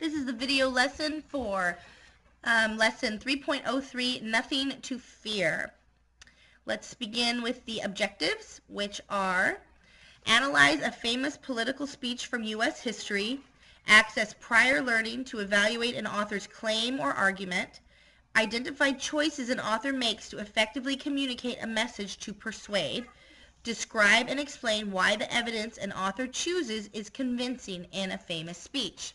This is the video lesson for lesson 3.03, Nothing to Fear. Let's begin with the objectives, which are analyze a famous political speech from U.S. history, access prior learning to evaluate an author's claim or argument, identify choices an author makes to effectively communicate a message to persuade, describe and explain why the evidence an author chooses is convincing in a famous speech.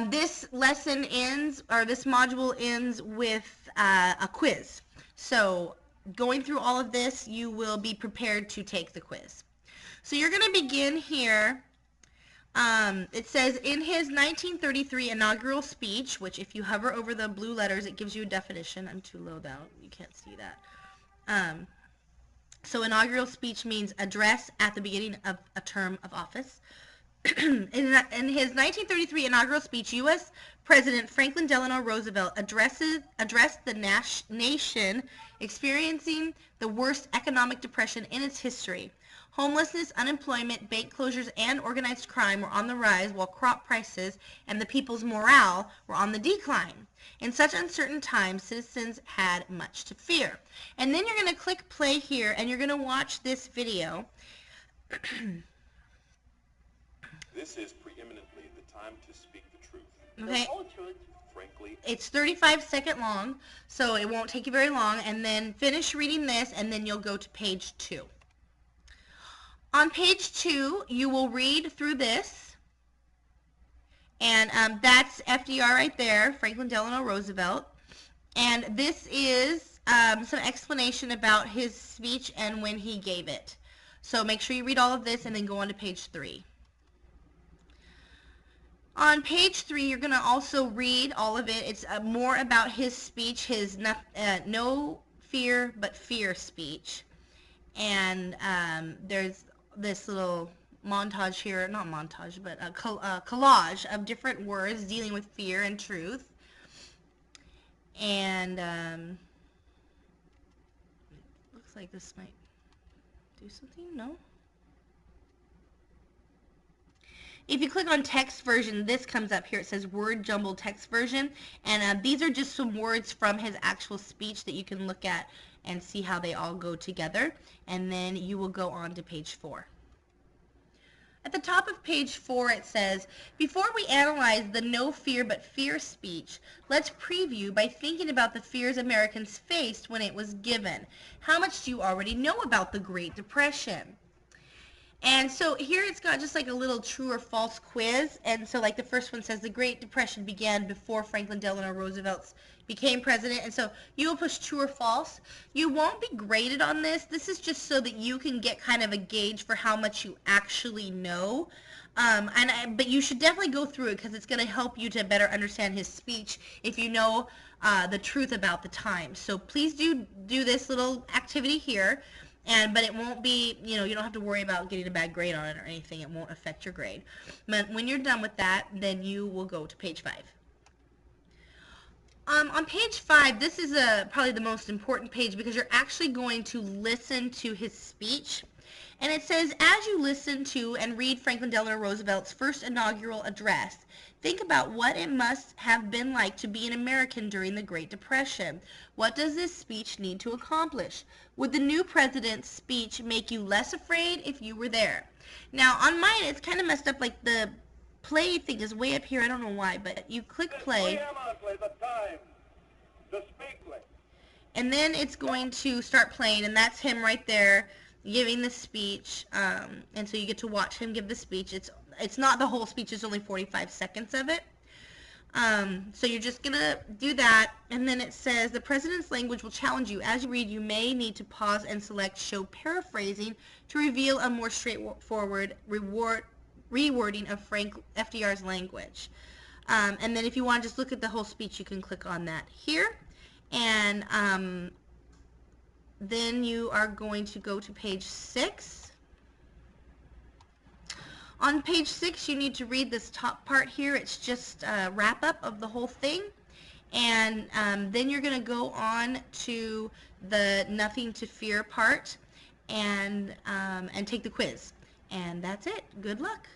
This lesson ends, or this module ends with a quiz. So going through all of this, you will be prepared to take the quiz. So you're going to begin here. It says, in his 1933 inaugural speech, which if you hover over the blue letters, it gives you a definition. I'm too low down. You can't see that. So inaugural speech means address at the beginning of a term of office. In his 1933 inaugural speech, U.S. President Franklin Delano Roosevelt addressed the nation experiencing the worst economic depression in its history. Homelessness, unemployment, bank closures, and organized crime were on the rise, while crop prices and the people's morale were on the decline. In such uncertain times, citizens had much to fear. And then you're going to click play here, and you're going to watch this video. This is preeminently the time to speak the truth. Okay. The whole truth, frankly. It's 35-second long, so it won't take you very long. And then finish reading this, and then you'll go to page 2. On page 2, you will read through this, and that's FDR right there, Franklin Delano Roosevelt. And this is some explanation about his speech and when he gave it. So make sure you read all of this and then go on to page 3. On page 3, you're going to also read all of it. It's more about his speech, his no fear but fear speech. And there's this little montage here, not montage, but a collage of different words dealing with fear and truth. And looks like this might do something. No? If you click on text version, this comes up here. It says word jumbled text version. And these are just some words from his actual speech that you can look at and see how they all go together. And then you will go on to page 4. At the top of page 4, it says, before we analyze the no fear but fear speech, let's preview by thinking about the fears Americans faced when it was given. How much do you already know about the Great Depression? And so here it's got just like a little true or false quiz. And so like the first one says the Great Depression began before Franklin Delano Roosevelt became president. And so you will push true or false. You won't be graded on this. This is just so that you can get kind of a gauge for how much you actually know. But you should definitely go through it because it's going to help you to better understand his speech if you know the truth about the time. So please do this little activity here. But it won't be, you don't have to worry about getting a bad grade on it or anything. It won't affect your grade. But when you're done with that, then you will go to page 5. On page 5, this is probably the most important page because you're actually going to listen to his speech. And it says, as you listen to and read Franklin Delano Roosevelt's first inaugural address, think about what it must have been like to be an American during the Great Depression. What does this speech need to accomplish? Would the new president's speech make you less afraid if you were there? Now, on mine, it's kind of messed up. Like the play thing is way up here. I don't know why, but you click play. And then it's going to start playing, and that's him right there giving the speech. And so you get to watch him give the speech. It's not the whole speech, it's only 45 seconds of it. So you're just going to do that, and then it says, the president's language will challenge you. As you read, you may need to pause and select Show Paraphrasing to reveal a more straightforward rewording of FDR's language. And then if you want to just look at the whole speech, you can click on that here. And then you are going to go to page 6. On page 6, you need to read this top part here. It's just a wrap-up of the whole thing. And then you're going to go on to the nothing to fear part and take the quiz. And that's it. Good luck.